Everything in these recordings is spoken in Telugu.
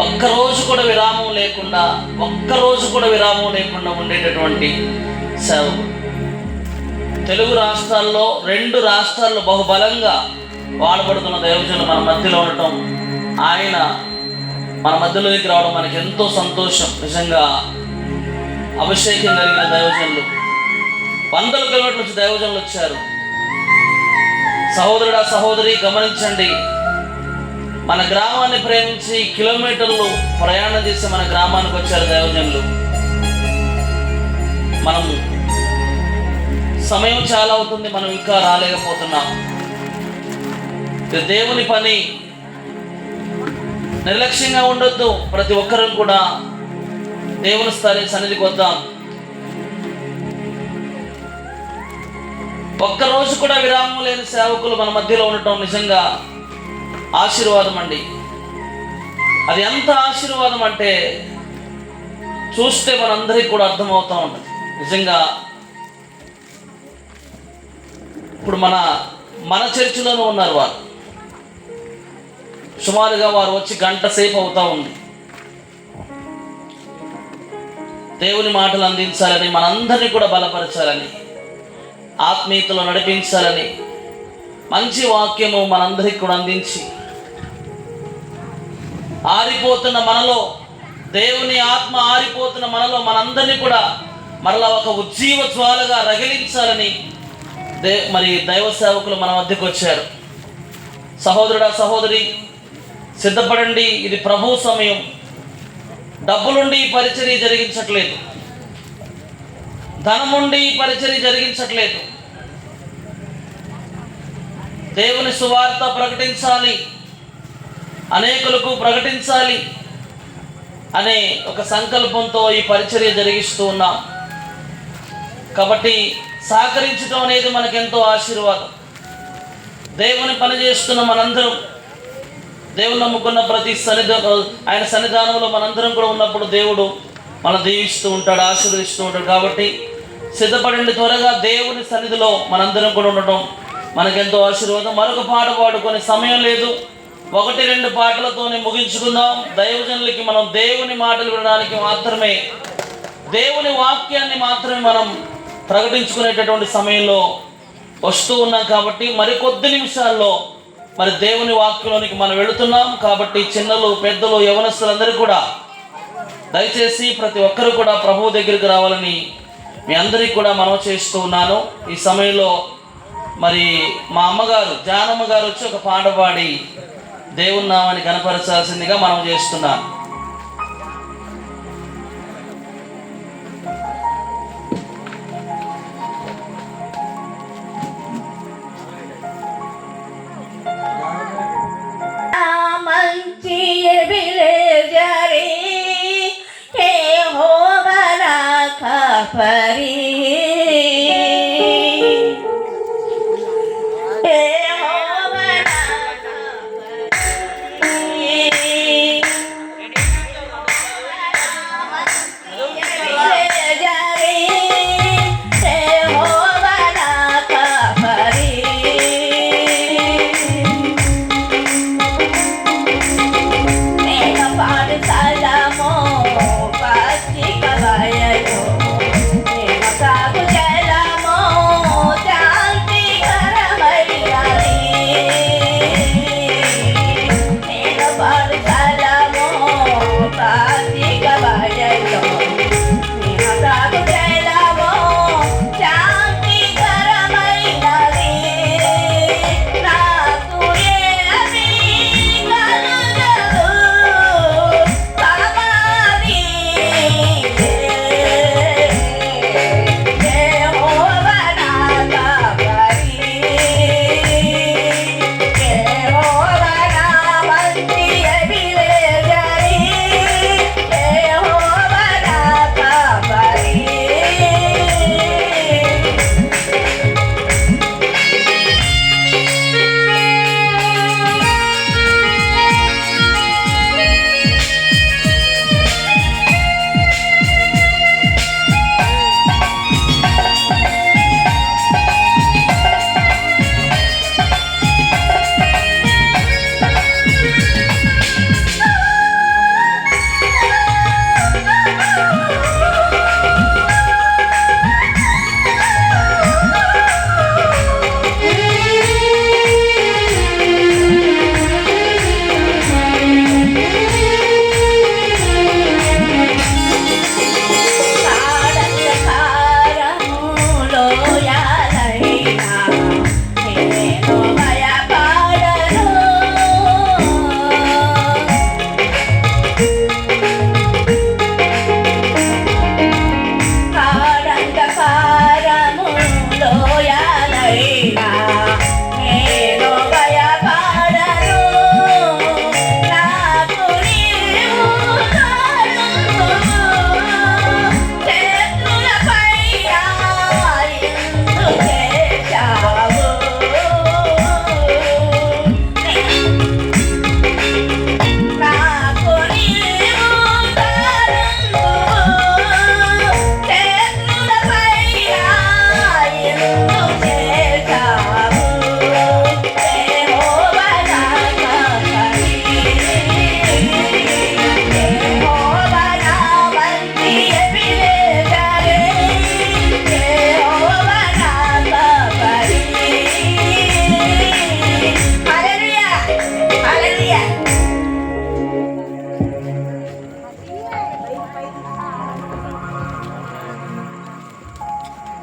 ఒక్కరోజు కూడా విరామం లేకుండా ఉండేటటువంటి సేవకుడు. తెలుగు రాష్ట్రాల్లో 2 రాష్ట్రాల్లో బహుబలంగా వాడబడుతున్న దైవజనులు మన మధ్యలో ఉండటం, ఆయన మన మధ్యలోకి రావడం మనకి ఎంతో సంతోషం. నిజంగా అభిషేకం కలిగిన దైవజనులు, 100 కిలోమీటర్ల నుంచి దైవజనులు వచ్చారు. సహోదరుడా సహోదరి గమనించండి, మన గ్రామాన్ని ప్రేమించి కిలోమీటర్లు ప్రయాణం చేసి మన గ్రామానికి వచ్చారు దైవజనులు. మనం సమయం చాలా అవుతుంది, మనం ఇంకా రాలేకపోతున్నాం. దేవుని పని నిర్లక్ష్యంగా ఉండొద్దు. ప్రతి ఒక్కరూ కూడా దేవుని సన్నిధికి వద్దాం. ఒక్కరోజు కూడా విరామం లేని సేవకులు మన మధ్యలో ఉండటం నిజంగా ఆశీర్వాదం అండి. అది ఎంత ఆశీర్వాదం అంటే చూస్తే మనందరికీ కూడా అర్థమవుతూ ఉంటుంది. నిజంగా ఇప్పుడు మన చర్చిలోనూ ఉన్నారు వారు. సుమారుగా వారు వచ్చి గంట సేపు అవుతా ఉంది. దేవుని మాటలు అందించాలని, మనందరినీ కూడా బలపరచాలని, ఆత్మీయతలో నడిపించాలని, మంచి వాక్యము మనందరికీ కూడా అందించి ఆరిపోతున్న మనలో, దేవుని ఆత్మ ఆరిపోతున్న మనలో మనందరినీ కూడా మరలా ఒక ఉజ్జీవ జ్వాలగా రగిలించాలని మరి దైవ సేవకులు మన మధ్యకు వచ్చారు. సహోదరుడా సహోదరి సిద్ధపడండి, ఇది ప్రభు సమయం. డబ్బులుండి పరిచర్య జరిగించట్లేదు, ధనముండి పరిచర్య జరిగించట్లేదు. దేవుని సువార్త ప్రకటించాలి, అనేకులకు ప్రకటించాలి అనే ఒక సంకల్పంతో ఈ పరిచర్య జరిగిస్తూ ఉన్నాం. కాబట్టి సహకరించడం అనేది మనకెంతో ఆశీర్వాదం. దేవుని పని చేస్తున్న మనందరం, దేవుని నమ్ముకున్న ప్రతి ఆయన సన్నిధానంలో మనందరం కూడా ఉన్నప్పుడు దేవుడు మనం దీవిస్తూ ఉంటాడు, ఆశీర్వదిస్తూ ఉంటాడు. కాబట్టి సిద్ధపడండి, త్వరగా దేవుని సన్నిధిలో మనందరం కూడా ఉండడం మనకెంతో ఆశీర్వాదం. మరొక పాట పాడుకొని సమయం లేదు, 1-2 పాటలతోనే ముగించుకుందాం. దైవజనులకి మనం దేవుని మాటలు వినడానికి మాత్రమే, దేవుని వాక్యాన్ని మాత్రమే మనం ప్రకటించుకునేటటువంటి సమయంలో వస్తూ ఉన్నాం. కాబట్టి మరికొద్ది నిమిషాల్లో మరి దేవుని వాక్యంలోనికి మనం వెళుతున్నాం. కాబట్టి చిన్నలు పెద్దలు యవనస్తులందరూ కూడా దయచేసి ప్రతి ఒక్కరు కూడా ప్రభువు దగ్గరికి రావాలని మీ అందరికీ కూడా మనవి చేస్తూ ఉన్నాను. ఈ సమయంలో మరి మా అమ్మగారు జానమ్మ గారు వచ్చి ఒక పాట పాడి దేవుని నామాన్ని కనపరచాల్సిందిగా మనం చేస్తున్నాం.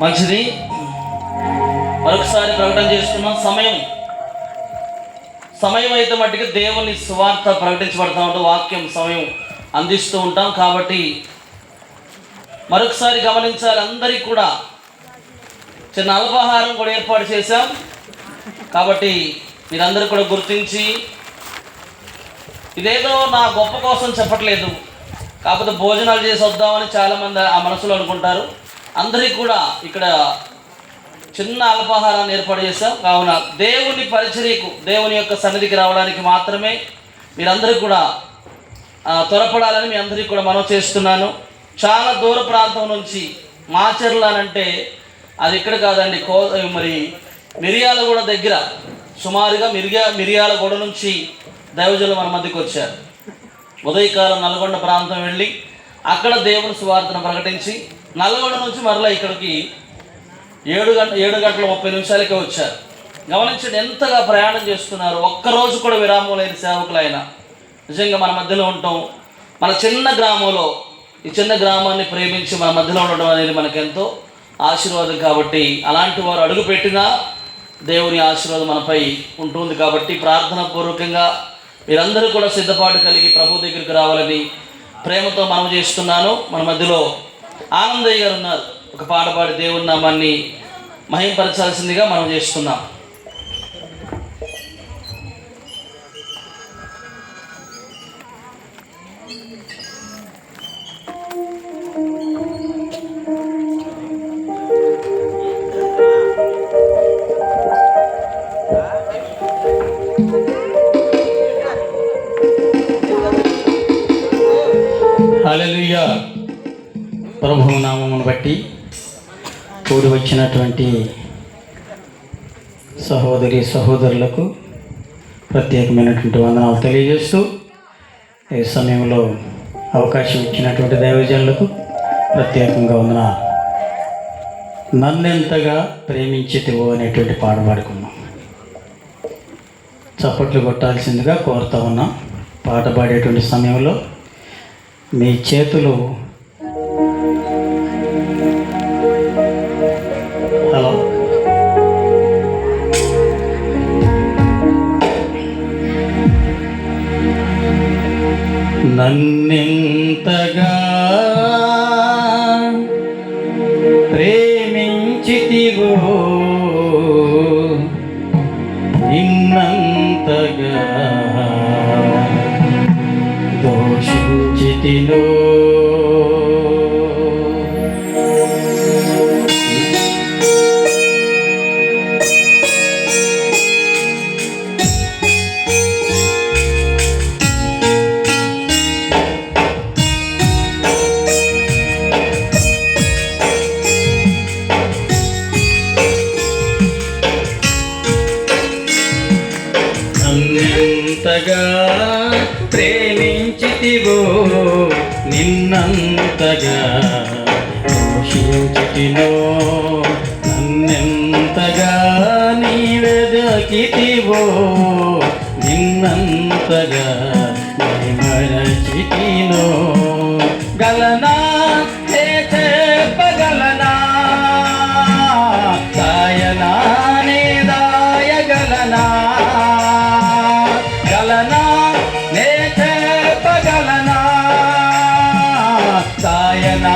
మంచిది. మరొకసారి ప్రకటన చేసుకున్నాం. సమయం అయితే మట్టికి దేవుని సువార్త ప్రకటించబడతా ఉంటాం, వాక్యం సమయం అందిస్తూ ఉంటాం. కాబట్టి మరొకసారి గమనించాలి, అందరికీ కూడా చిన్న అల్పాహారం కూడా ఏర్పాటు చేశాం. కాబట్టి మీరందరూ కూడా గుర్తించి, ఇదేదో నా గొప్ప కోసం చెప్పట్లేదు, కాకపోతే భోజనాలు చేసి వద్దామని చాలామంది ఆ మనసులో అనుకుంటారు. అందరికీ కూడా ఇక్కడ చిన్న అల్పాహారాన్ని ఏర్పాటు చేశాం. కావున దేవుని పరిచర్యకు, దేవుని యొక్క సన్నిధికి రావడానికి మాత్రమే మీరందరూ కూడా త్వరపడాలని మీ అందరికీ కూడా మనవి చేస్తున్నాను. చాలా దూర ప్రాంతం నుంచి మాచర్ల అంటే అది ఇక్కడ కాదండి, మరి మిర్యాలగూడ దగ్గర, సుమారుగా మిర్యాలగూడ నుంచి దైవజనులు మన మధ్యకి వచ్చారు. ఉదయకాలం నల్గొండ ప్రాంతం వెళ్ళి అక్కడ దేవుని సువార్తను ప్రకటించి నల్గొండ నుంచి మరలా ఇక్కడికి 7:30 వచ్చారు. గమనించండి ఎంతగా ప్రయాణం చేస్తున్నారు. ఒక్కరోజు కూడా విరామం లేని సేవకులు ఆయన. నిజంగా మన మధ్యలో ఉండటం, మన చిన్న గ్రామంలో ఈ చిన్న గ్రామాన్ని ప్రేమించి మన మధ్యలో ఉండడం అనేది మనకెంతో ఆశీర్వాదం. కాబట్టి అలాంటి వారు అడుగుపెట్టినా దేవుని ఆశీర్వాదం మనపై ఉంటుంది. కాబట్టి ప్రార్థన పూర్వకంగా మీరందరూ కూడా సిద్ధపాటు కలిగి ప్రభు దగ్గరికి రావాలని ప్రేమతో మనవి చేస్తున్నాను. మన మధ్యలో ఆనందయ్య గారు ఉన్నారు. ఒక పాట పాడి దేవుని నామాన్ని మహింపరచాల్సిందిగా మనం చేస్తున్నాం. హల్లెలూయా. ప్రభువు నామమును బట్టి కూడి వచ్చినటువంటి సహోదరి సహోదరులకు ప్రత్యేకమైనటువంటి వందనాలు తెలియజేస్తూ, ఈ సమయంలో అవకాశం ఇచ్చినటువంటి దైవజనులకు ప్రత్యేకంగా వందనాలు. నన్నెంతగా ప్రేమించితివో అనేటువంటి పాట పాడుకున్నాం. చప్పట్లు కొట్టాల్సిందిగా కోరుతా ఉన్నాం. పాట పాడేటువంటి సమయంలో మీ చేతులు హలో నన్నెంతగా ప్రేమించితివో నిన్నంతగా దోషించితినో నన్నెంతగా ప్రేమించితివో నిన్నంతగా దోషించితినో నన్నెంతగా నీవెదకితివో నిన్నంతగా మరచితినో గలనా చెప్పగలనా సాయనా నే దాయగలనా గలనా నే చెప్పగలనా సాయనా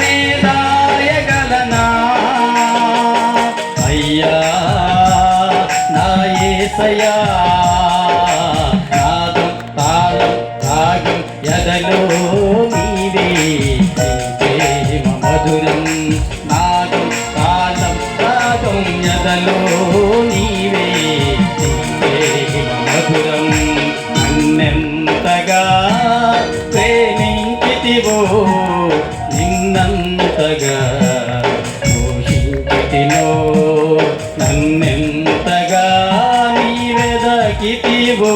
నే దాయగలనా అయ్యా నా యేసయ్యా నాదం తాళం రాగం ఎదలో నీవే ప్రేమ మధురం నాదం తాళం రాగం ఎదలో నీవే ప్రేమ మధురం నన్నెంతగా ప్రేమించితివో నిన్నంతగా దోషించితినో నన్నెంతగా నీవెదకితివో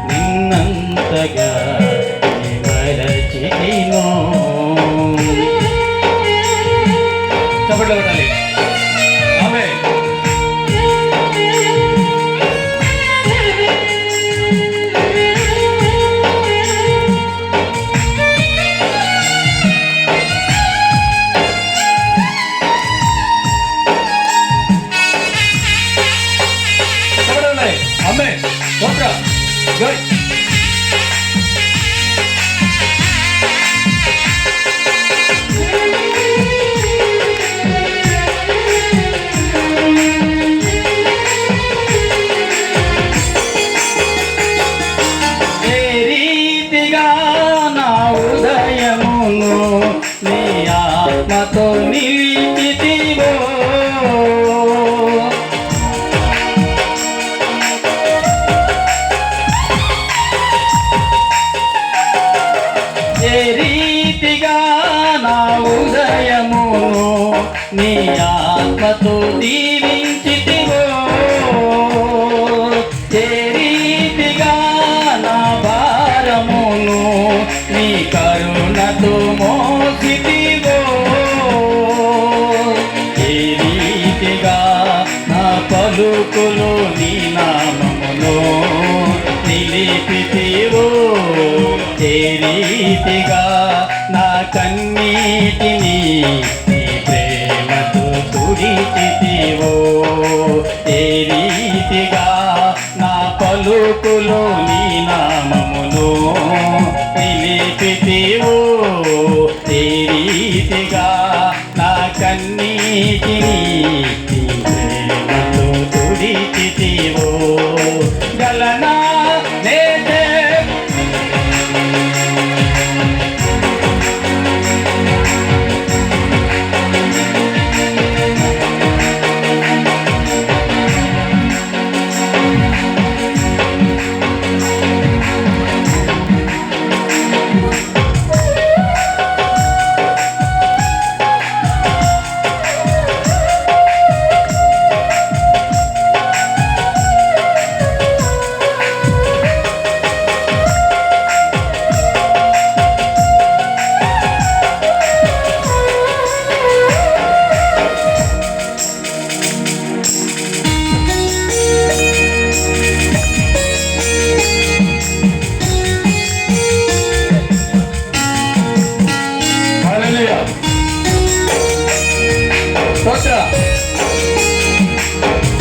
నిన్నంతగా మరచితినో. చప్పట్లు కొట్టాలి. ఆమేన్. ఏ రీతిగా నా ఉదయమును నీ ఆత్మతో నిలిచితివో, ఏ రీతిగా నా ఉదయమును నీ ఆత్మతో దీవించితివో, ఏ రీతిగా నా భారమును నీ కరుణతో మోసితివో, ఏ రీతిగా నా పలుకులు నీ నామమును నిలిపితివో, ఏ రీతిగా నా కన్నీటిని నీ ప్రేమతో తుడిచితివో, ఏ రీతిగా నా పలుకులో నీ నామమును నిలిపితివో, ఏ రీతిగా నా కన్నీటిని నీ ప్రేమతో తుడిచితివో, గలనా నేనే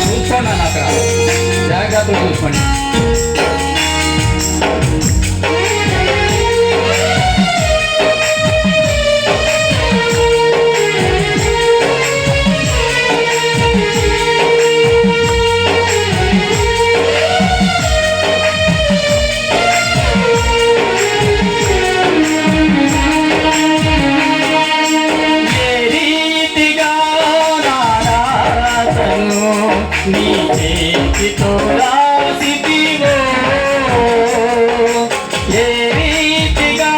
చూసుకోండి అన్న, అక్కడ జాగ్రత్తగా చూసుకోండి. నీ చేతితో రాసితివో, ఏ రీతిగా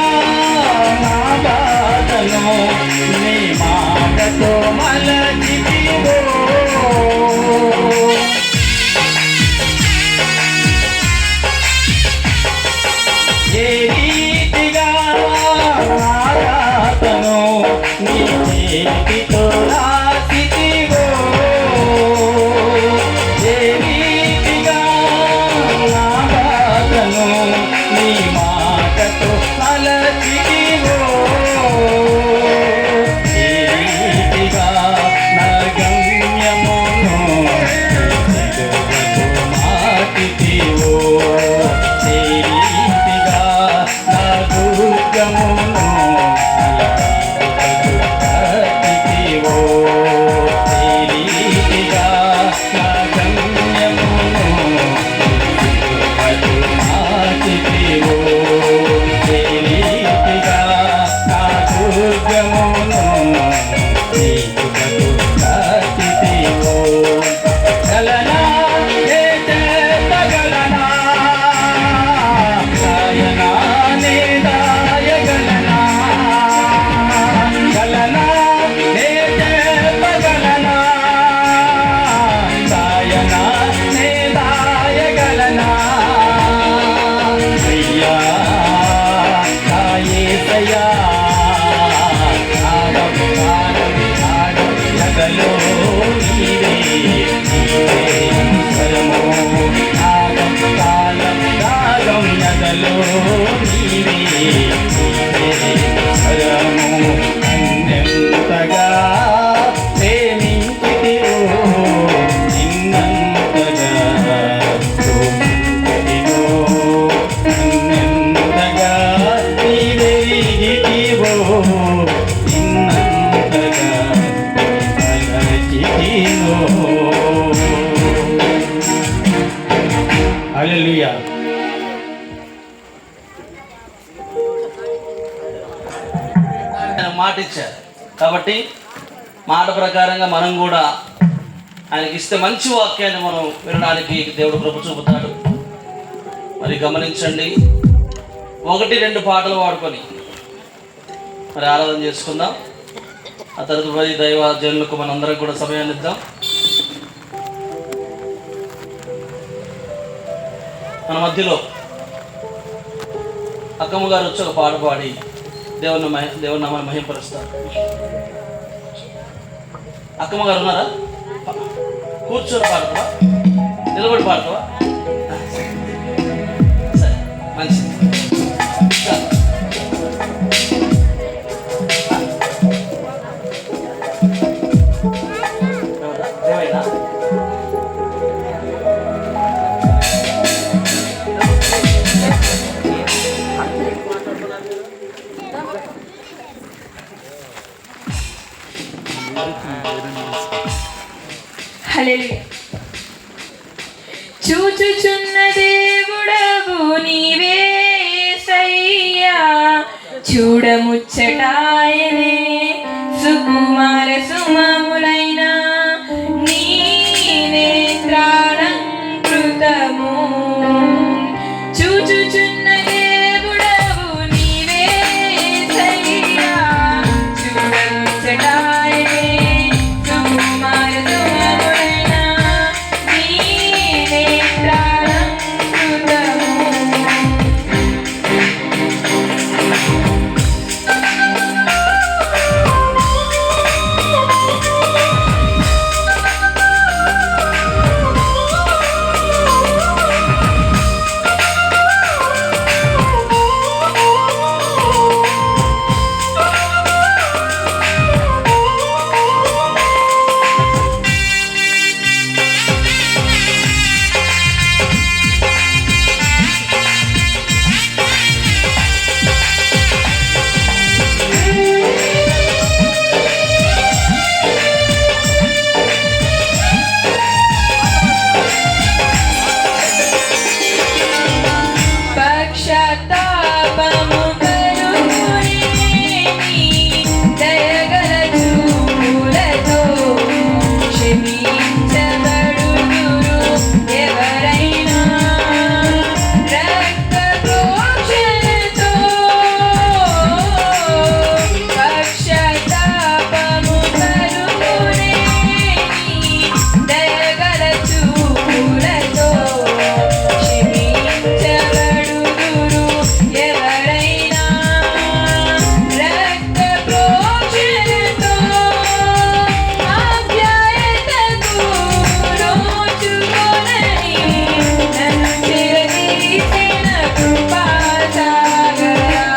నా బాధను నీ మాటతో మలచితివో, ఏ రీతిగా నా రాతను నీ చేతితో రాసితివో, ఏ రీతిగా నా బాధను నీ మాటతో మలచితివో, ఏ రీతిగా నా గమ్యమును సిలువతో మాటితివో, ఏ రీతిగా నా దుర్గమును కట్టితివో, ఏ రీతిగా నా గమ్యమును సిలువతో మాటితివో, ఏ రీతిగా నా దుర్గమును సిలువతో కట్టితివో, గలనా ఏ చేతగలనా రాయనా నే రాయగలనా, గలనా నే చేతగలనా రాయనా నే రాయగలనా, అయ్యా నా యేసయ్యా నాగం నాగం నాగం జగలో నీవే నీవే స్వరము, నాగం తాళం నాగం జగలో నీవే నీవే స్వరము, అన్నెంతగా ప్రేమించితివో నిన్నంతగా ప్రేమించితివో, హల్లెలూయా. ఆయన మాట ఇచ్చారు కాబట్టి మాట ప్రకారంగా మనం కూడా ఆయనకి ఇస్తే మంచి వాక్యాన్ని మనం వినడానికి దేవుడు కృప చూపుతాడు. మరి గమనించండి, 1-2 పాటలు వాడుకొని మరి ఆరాధన చేసుకుందాం. ఆ తదుపరి దైవ జనులకు మనందరం కూడా సమయాన్ని ఇద్దాం. మన మధ్యలో అక్కమ్మ గారు వచ్చి ఒక పాట పాడి దేవుని నామాన్ని మహింపరుస్తారు. అక్కమ్మ గారు ఉన్నారా? కూర్చొని పాడతావా, నిలబడి పాడతావా? సరే, మంచిది. ఏమైనా హల్లెలూయా. చూచుచున్న దేవుడవు నీవే యేసయ్యా, చూడముచ్చటాయనే సుకుమార సుమములైన నీ నేత్రాలంకృతము. చూచుచున్న దేవుడవు నీవే యేసయ్యా, చూడముచ్చటాయనే సుకుమార సుమములైన నీ నేత్రాలంకృతము. పక్షతాపము కరుణేని దయగల చూపులతో క్షమించబడుదురు ఎవరైనా. రక్త ప్రోక్షణతో పక్షతాపము కరుణేని దయగల చూపులతో క్షమించబడుదురు ఎవరైనా. రక్త ప్రోక్షణతో ఆప్యాయతకు నోచుకొనని నన్ను చేసిన కృపాసాగరా.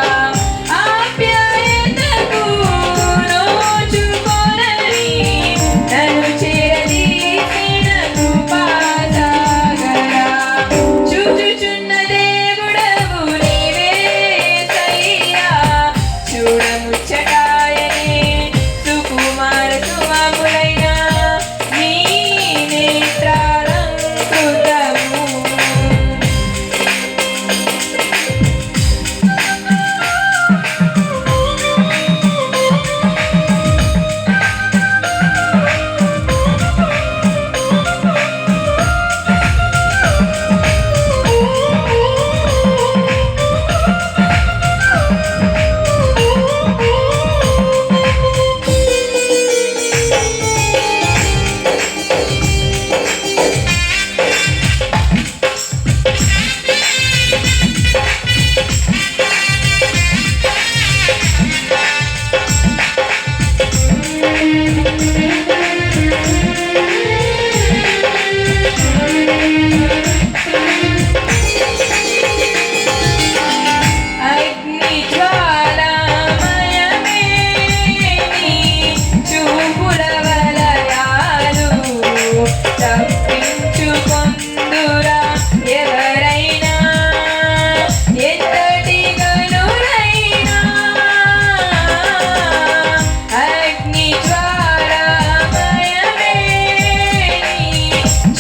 ఆప్యాయతకు నోచుకొనని నన్ను చేసిన కృపాసాగరా. చూచుచున్న దేవుడవు నీవే యేసయ్యా, చూడముచ్చటాయనే సుకుమార సుమములైన నీ నేత్రాలంకృతము. అగ్ని జ్వాలామయమే నీ చూపుల వలయాలు తప్పించుకొందురా ఎవరైనా. ఎంతటి గనులైనా అగ్ని జ్వాలామయమే నీ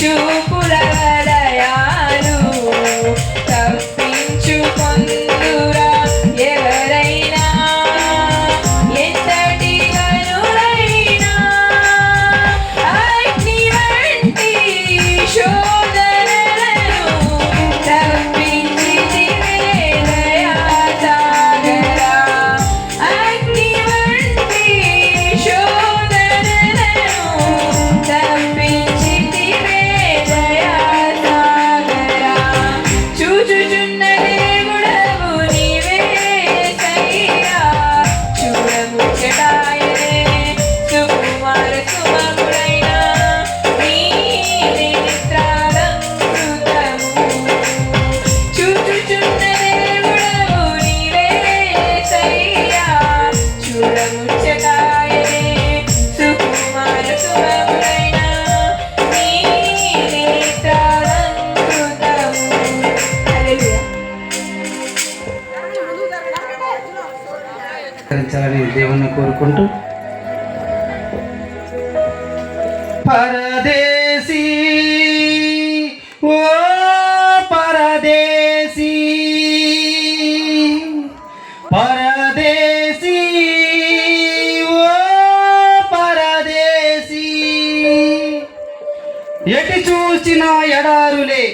చూపుల వలయాలు ఆలకించాలని దేవుణ్ణి కోరుకుంటూ పరదేశీ ఓ పరదేశీ పరదేశీ ఓ పరదేశీ ఎటు చూసిన ఎడారులే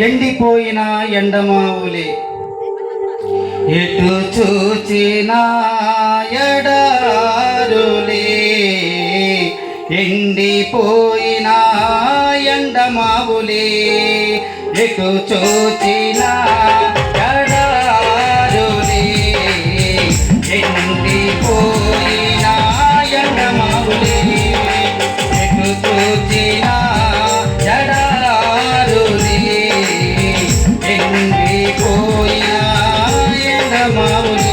ఎండిపోయిన ఎండమావులే ఎటు చూచిన ఎడారులే ఎండిపోయిన ఎండమావులే ఎటు చూచిన ఎడారులే ఎండిపోయిన ఎండమావులే ఎటు చూచిన ఎడారులే ఎండిపోయిన ఎండమావులే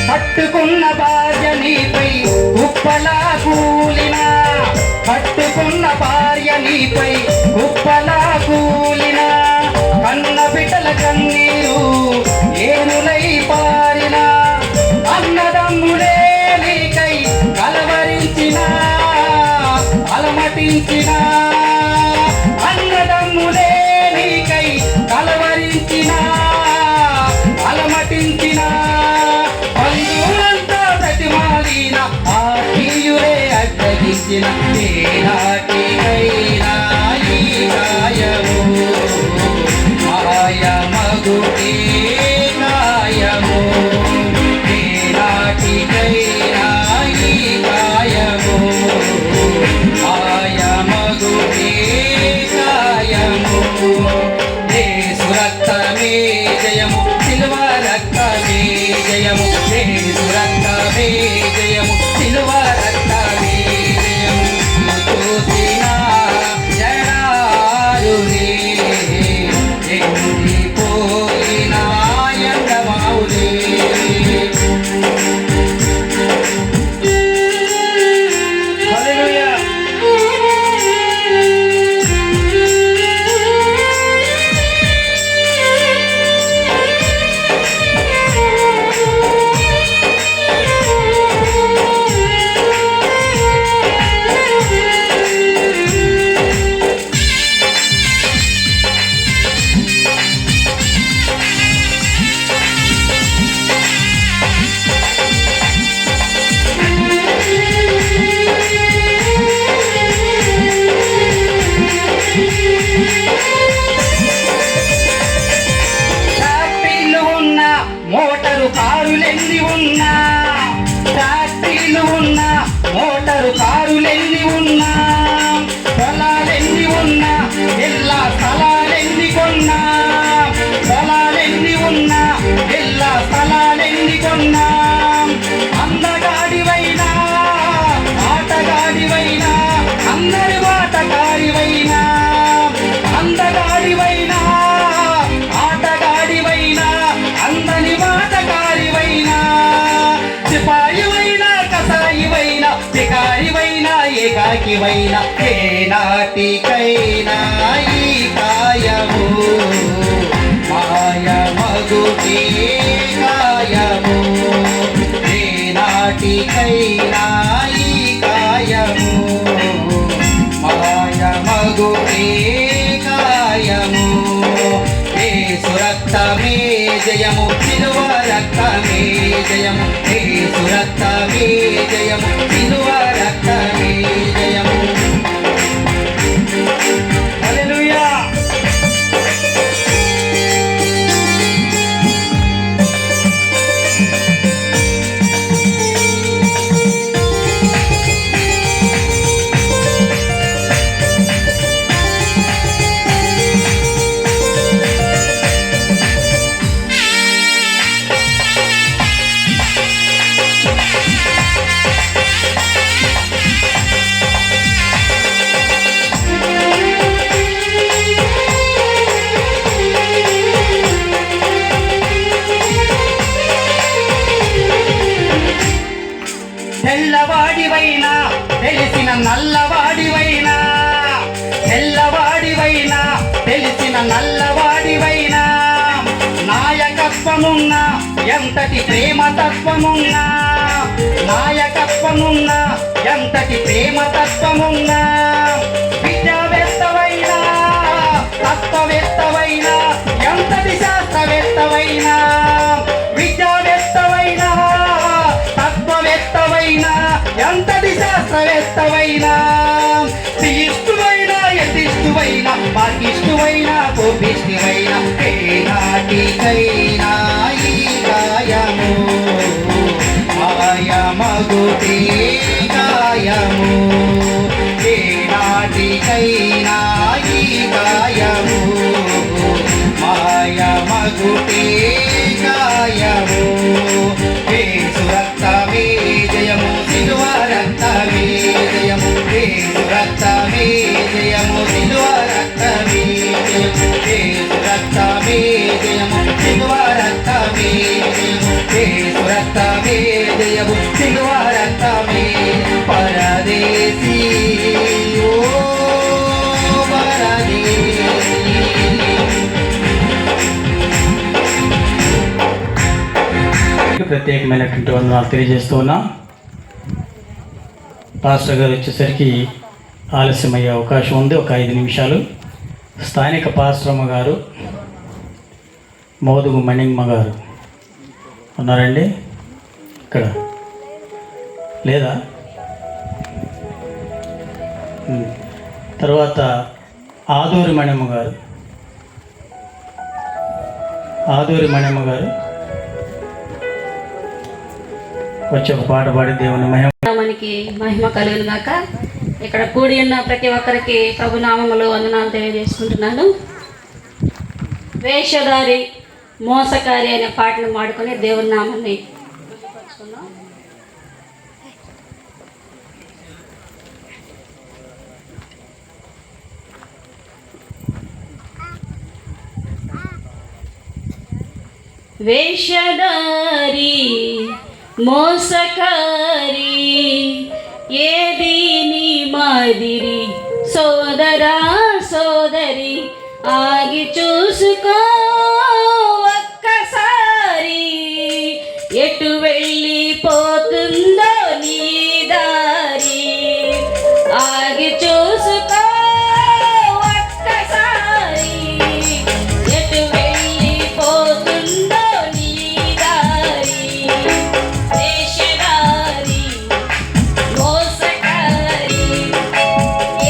కట్టుకున్న భార్య నీపై కుప్పలా కూలినా కట్టుకున్న భార్య నీపై కుప్పలా కూలినా కన్న బిడ్డల కన్నీరు ఏనులై పారినా అన్నదమ్ములే నీకై కలవరించినా అలమటించినా అన్నదమ్ములే నీకై కలవరించినా అలమటించినా బంధువులంతా ప్రతిమాలిన ఆత్మీయులే అడ్డగించిన ఏనాటికైనా ఈ గాయము మాయ మగుటే గాయము ఏనాటికైనా ఈ గాయము మాయ మగుటే గాయము యేసు రక్తమే జయము సిలువ రక్తమే జయము యేసు రక్తమే జయము సిలువ రక్తమే జయము చూసిన జడారులే ఎండిపోయిన ఎండమావులే హల్లెలూయా ఫ్యాక్టరీలు ఉన్న మోటారు కారులెన్ని ఉన్నా ఫ్యాక్టరీలు ఉన్న మోటారు కారులెన్ని ఉన్నా పొలాలెన్ని ఉన్నా ఎల్లా స్థలాలెన్ని కొన్నా పొలాలెన్ని ఉన్నా ఎల్లా స్థలాలెన్ని కొన్నా అందగాడివైనా ఆటగాడివైనా అందరి ఆటగాడివైనా అందగాడివైనా ఆటగాడివైనా అందని మాటగాడివైనా సిపాయివైనా కసాయివైనా శికారివైనా ఏకాకివైనా ఏ నాటికైనా ఈ కాయము మాయ మగుటే కాయము ఏ నాటికైనా ఈ కాయము మాయ మగుటే కాయము యేసు రక్తమే జయము సిలువ రక్తమే జయము యేసు రక్తమే జయము సిలువ రక్తమే జయము హల్లెలూయా నల్లవాడివైనా తెల్లవాడివైనా తెలిసిన నల్లవాడివైనా నాయకత్వమున్నా ఎంతటి ప్రేమతత్వమున్నా నాయకత్వమున్నా ఎంతటి ప్రేమతత్వమున్నా విద్యావేత్తవైనా తత్వవేత్తవైనా ఎంతటి శాస్త్రవేత్తవైనా విద్యావేత్తవైనా తత్వవేత్తవైనా ఎంతటి శాస్త్రవేత్తవైనా ఇష్టమైనా ఎదిష్టమైనా పాకిష్టమైనా కోపిష్టమైనా ఏనాటికైనా ఈ గాయము మాయమగుటే గాయము ఏనాటికైనా ఈ గాయము మాయమగుటే గాయము యేసు రక్తమే జయము సిలువ రక్తమే జయము యేసు రక్తమే జయము సిలువ రక్తమే జయము యేసు రక్తమే జయము సిలువ రక్తమే జయము యేసు రక్తమే జయము సిలువ రక్తమే పరదేశీ ఓ పరదేశీ. ప్రత్యేకమైనటువంటి వందనాలు తెలియజేస్తూ ఉన్నాం. పాస్టర్ గారు వచ్చేసరికి ఆలస్యమయ్యే అవకాశం ఉంది. ఒక 5 నిమిషాలు. స్థానిక పాస్టరమ్మ గారు మోదుగు మణిమ్మ గారు ఉన్నారండి ఇక్కడ లేదా? తర్వాత ఆదూరి మణిమ్మ గారు వచ్చి ఒక పాట పాడి దేవుని మనకి మహిమ కలుగును గాక. ఇక్కడ కూడి ఉన్న ప్రతి ఒక్కరికి ప్రభు నామములో వందనాలు తెలియజేసుకుంటున్నాను. వేషధారి మోసకారి అనే పాటను పాడుకొని దేవుని నామాన్ని మహిమపరుచుకుందాం. వేషధారి మోసకారి ఏది నీ మాదిరి సోదరా సోదరి ఆగి చూసుకో ఒక్కసారి ఎటు వెళ్ళిపోతుందో నీ దారి ఆగి చూసుకో ఒక్కసారి ఎటు వెళ్ళిపోతుందో నీ దారి వేషధారి మోసకారి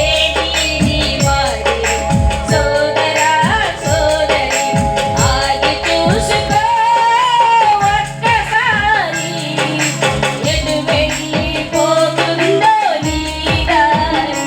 ఏది నీ మాదిరి సోదరా సోదరి ఆగి చూసుకో ఒక్కసారి ఎటు వెళ్ళిపోతుందో నీ దారి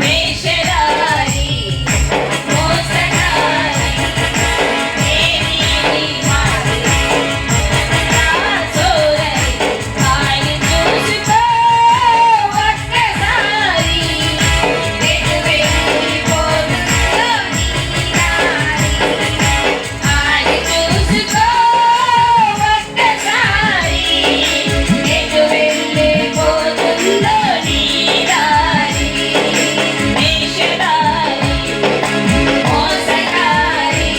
వేషధారి మోసగారి ఏమీ మారి నా సోదరి ఆగి చూసుకో ఒక్కసారి ఎటు వెళ్ళిపోతుందో నీ దారి ఆగి చూసుకో ఒక్కసారి ఎటు వెళ్ళిపోతుందో నీ దారి వేషధారి మోసగారి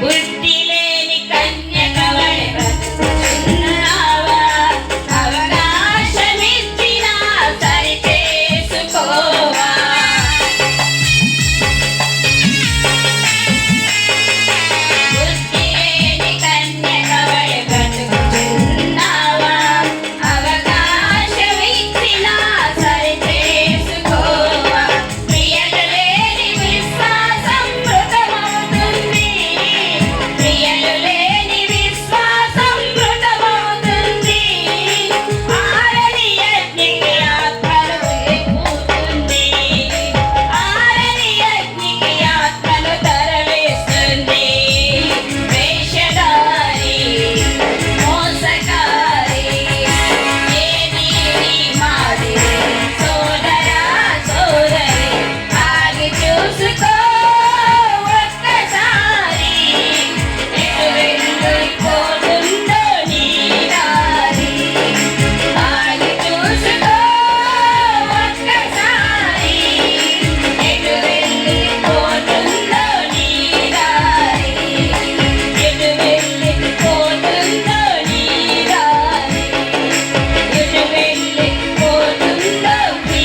బుద్ధి లేని కన్యకవళె బ్రతుకుచున్నావా అవకాశమిచ్చినా సరిచేసుకోవా బుద్ధి లేని కన్యకవళె బ్రతుకుచున్నావా అవకాశమిచ్చినా సరిచేసుకోవా ప్రియలు లేని విశ్వాసం మృతమవుతుంది ప్రియలు లేని విశ్వాసం మృతమవుతుంది ఆరని అగ్నికి ఆత్మలు ఎప్పుతుంది ఆరని అగ్నికి ఆత్మలు తరవేస్తుంది వేషధారి మోసగారి ఏమీ మాదిరి సోదరా సోదరి ఆగి చూసుకో ఒక్కసారి ఎటు వెళ్ళిపోతుందో నీ దారి ఆగి చూసుకో ఒక్కసారి ఎటు వెళ్ళిపోతుందో నీ దారి ఎటు వెళ్ళిపోతుందో నీ దారి ఎటు వెళ్ళిపోతుందో నీ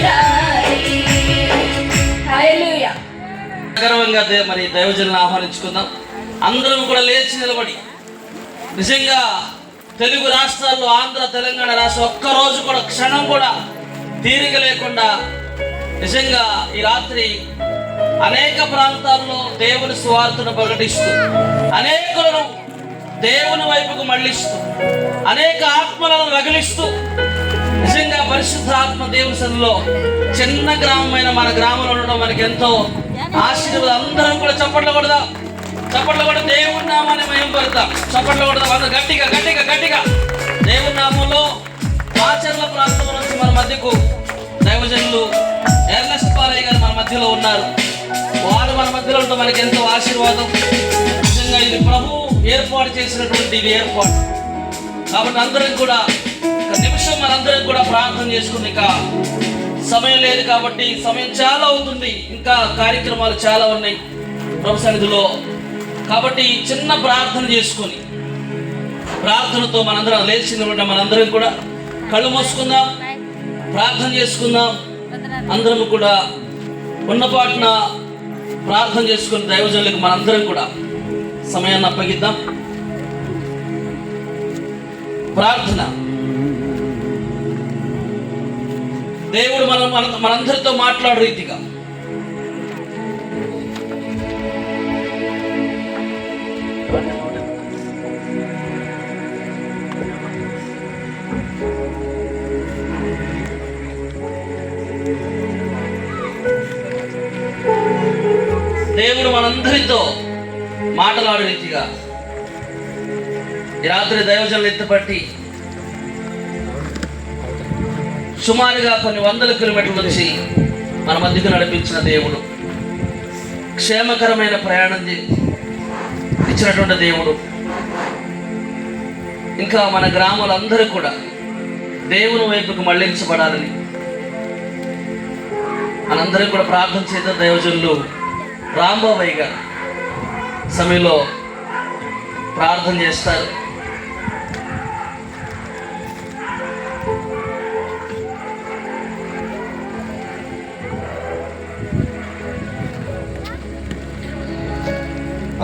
దారి హల్లెలూయా. గర్వంగా మరి దైవజనులను ఆహ్వానించుకుందాం. అందరం కూడా లేచి నిలబడి నిజంగా తెలుగు రాష్ట్రాల్లో ఆంధ్ర తెలంగాణ రాష్ట్రం ఒక్కరోజు కూడా క్షణం కూడా తీరిక లేకుండా నిజంగా ఈ రాత్రి అనేక ప్రాంతాల్లో దేవుని సువార్తను ప్రకటిస్తూ అనేకులను దేవుని వైపుకు మళ్ళిస్తూ అనేక ఆత్మలను రగిలిస్తూ నిజంగా పరిశుద్ధ ఆత్మ దేవుని సన్నిధిలో చిన్న గ్రామమైన మన గ్రామంలో ఉండడం మనకి ఎంతో ఆశీర్వాదం. అందరం కూడా చప్పట్లు కొడదాం, చప్పట్లు కూడా దేవుని నామాన్ని మేము పడతాం, చప్పట్లు కొడదాం అందరూ గట్టిగా గట్టిగా గట్టిగా. దేవుని నామంలో మాచర్ల ప్రాంతం నుంచి మన మధ్యకు దైవజనులు ఎర్నెస్ట్ పాలయ్య గారు మన మధ్యలో ఉన్నారు. వారు మన మధ్యలో ఉంటే మనకి ఎంతో ఆశీర్వాదం. నిజంగా ఇది ప్రభు ఏర్పాటు చేసినటువంటి ఇది ఏర్పాటు కాబట్టి అందరం కూడా ఒక నిమిషం మనందరం కూడా ప్రార్థన చేసుకుని ఇక సమయం లేదు కాబట్టి సమయం చాలా అవుతుంది, ఇంకా కార్యక్రమాలు చాలా ఉన్నాయి ప్రభు సన్నిధిలో. కాబట్టి చిన్న ప్రార్థన చేసుకొని ప్రార్థనతో మనందరం లేచినటువంటి మనందరం కూడా కళ్ళు మూసుకుందాం, ప్రార్థన చేసుకుందాం. అందరం కూడా ఉన్నపాటున ప్రార్థన చేసుకుని దైవజనులకు మనందరం కూడా సమయాన్ని అప్పగిద్దాం. ప్రార్థన. దేవుడు మనందరితో మాట్లాడు రీతిగా దేవుడు మనందరితో మాట్లాడే రీతిగా ఈ రాత్రి దైవజనులు ఎత్తుపట్టి సుమారుగా కొన్ని వందల కిలోమీటర్ల నుంచి మన మధ్యకు నడిపించిన దేవుడు, క్షేమకరమైన ప్రయాణం ఇచ్చినటువంటి దేవుడు, ఇంకా మన గ్రామాలందరూ కూడా దేవుని వైపుకు మళ్లించబడాలని మనందరం కూడా ప్రార్థన చేద్దాం. దైవజనులు రాంబాబయ్య గారు సమయంలో ప్రార్థన చేస్తారు.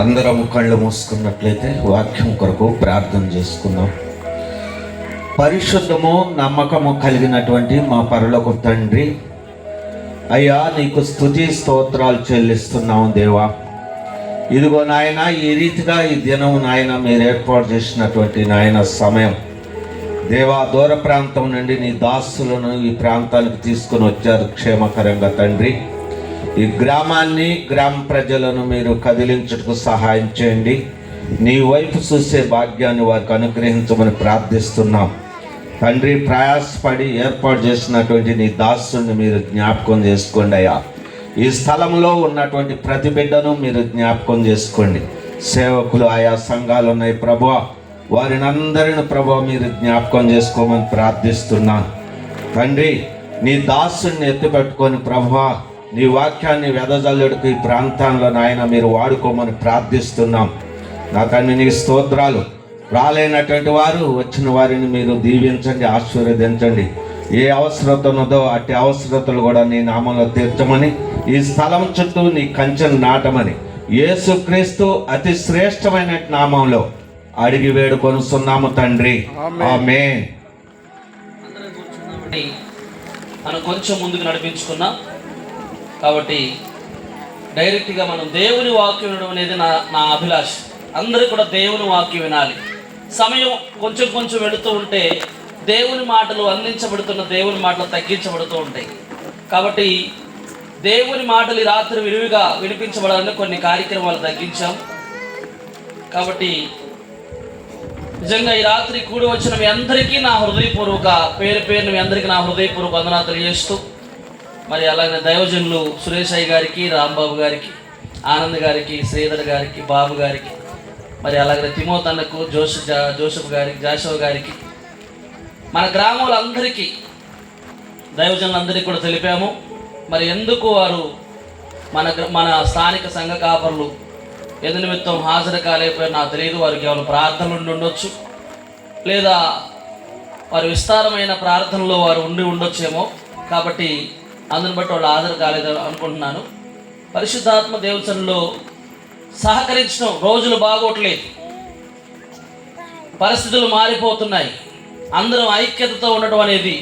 అందరం కళ్ళు మూసుకున్నట్లయితే వాక్యం కొరకు ప్రార్థన చేసుకుందాం. పరిశుద్ధము నమ్మకము కలిగినటువంటి మా పరలోక తండ్రి, అయ్యా నీకు స్తుతి స్తోత్రాలు చెల్లిస్తున్నాము దేవా. ఇదిగో నాయన, ఈ రీతిగా ఈ దినం నాయన మీరు ఏర్పాటు చేసినటువంటి నాయన సమయం దేవా, దూర ప్రాంతం నుండి నీ దాసులను ఈ ప్రాంతానికి తీసుకుని వచ్చారు క్షేమకరంగా తండ్రి. ఈ గ్రామాన్ని, గ్రామ ప్రజలను మీరు కదిలించుటకు సహాయం చేయండి. నీ వైపు చూసే భాగ్యాన్ని వారికి అనుగ్రహించమని ప్రార్థిస్తున్నాం తండ్రి. ప్రయాసపడి ఏర్పాటు చేసినటువంటి నీ దాసుని మీరు జ్ఞాపకం చేసుకోండి అయ్యా. ఈ స్థలంలో ఉన్నటువంటి ప్రతి బిడ్డను మీరు జ్ఞాపకం చేసుకోండి. సేవకులు, ఆయా సంఘాలు ఉన్నాయి ప్రభువా, వారిని అందరిని ప్రభువా మీరు జ్ఞాపకం చేసుకోమని ప్రార్థిస్తున్నాను తండ్రి. నీ దాసుని ఎత్తిపెట్టుకొని ప్రభువా నీ వాక్యాన్ని వెదజల్లుడికి ఈ ప్రాంతంలో నాయన మీరు వాడుకోమని ప్రార్థిస్తున్నాం నా తండ్రి. నీ స్తోత్రాలు. రాలేనటువంటి వారు వచ్చిన వారిని మీరు దీవించండి, ఆశీర్వదించండి. ఏ అవసరత ఉన్నదో అట్టి అవసరతలు కూడా నీ నామంలో తీర్చమని, ఈ స్థలం చుట్టూ నీ కంచెను నాటమని యేసుక్రీస్తు అతి శ్రేష్టమైన నామంలో అడిగి వేడుకొనుస్తున్నాము తండ్రి. ఆమేన్. అందరం కూర్చున్నామని మనం కొంచెం ముందుకు నడిపించుకున్నాం కాబట్టి డైరెక్ట్గా మనం దేవుని వాక్యం వినడం అనేది నా అభిలాష. అందరూ కూడా దేవుని వాక్యం వినాలి. సమయం కొంచెం కొంచెం వెళుతూ ఉంటే దేవుని మాటలు అందించబడుతున్న దేవుని మాటలు తగ్గించబడుతూ ఉంటాయి. కాబట్టి దేవుని మాటలు ఈ రాత్రి విరివిగా వినిపించబడాలని కొన్ని కార్యక్రమాలు తగ్గించాం. కాబట్టి నిజంగా ఈ రాత్రి కూడి వచ్చిన మీ అందరికీ నా హృదయపూర్వక పేరును మీ అందరికీ నా హృదయపూర్వక వందనాలు తెలియజేస్తూ, మరి అలాగే దైవజనులు సురేష్ అయ్య గారికి, రాంబాబు గారికి, ఆనంద్ గారికి, శ్రీధర్ గారికి, బాబు గారికి, మరి అలాగే తిమోతన్నకు, జోసెఫ్ గారికి, జాషవ్ గారికి, మన గ్రామాలందరికీ దైవజనులందరికీ కూడా తెలిపాము. మరి ఎందుకు వారు మన స్థానిక సంఘ కాపరులు ఎందు నిమిత్తం హాజరు కాలేకపోయారు నాకు తెలియదు. వారికి కేవలం ప్రార్థనలు ఉండొచ్చు, లేదా వారి విస్తారమైన ప్రార్థనలో వారు ఉండొచ్చేమో. కాబట్టి అందుని బట్టి వాళ్ళు హాజరు కాలేదు అనుకుంటున్నాను. పరిశుద్ధాత్మ దేవచనలో సహకరించడం, రోజులు బాగోట్లేదు, పరిస్థితులు మారిపోతున్నాయి. అందరం ఐక్యతతో ఉండటం అనేది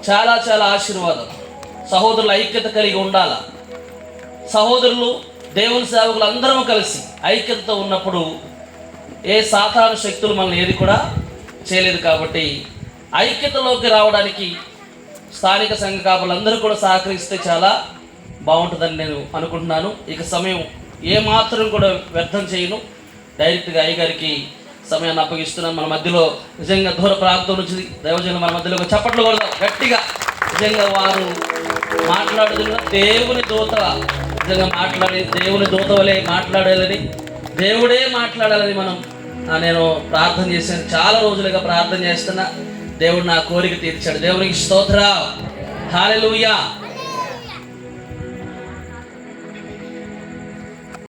చాలా చాలా ఆశీర్వాదం. సహోదరులు ఐక్యత కలిగి ఉండాల. సహోదరులు, దేవుని సేవకులు అందరం కలిసి ఐక్యతతో ఉన్నప్పుడు ఏ సాధారణ శక్తులు మనల్ని ఏది కూడా చేయలేదు. కాబట్టి ఐక్యతలోకి రావడానికి స్థానిక సంఘ కాపులందరూ కూడా సహకరిస్తే చాలా బాగుంటుందని నేను అనుకుంటున్నాను. ఇక సమయం ఏమాత్రం కూడా వ్యర్థం చేయను. డైరెక్ట్గా అయ్యగారికి సమయాన్ని అప్పగిస్తున్నాను. మన మధ్యలో నిజంగా దూర ప్రాంతం నుంచి దైవజనులు మన మధ్యలో ఒక చప్పట్లు కొడదాం గట్టిగా. నిజంగా వారు మాట్లాడుతున్న దేవుని దూత, నిజంగా దేవుని దూత వలె మాట్లాడాలని, దేవుడే మాట్లాడాలని నేను ప్రార్థన చేశాను. చాలా రోజులుగా ప్రార్థన చేస్తున్నా. దేవుడు నా కోరిక తీర్చాడు. దేవునికి స్తోత్రం. హల్లెలూయా.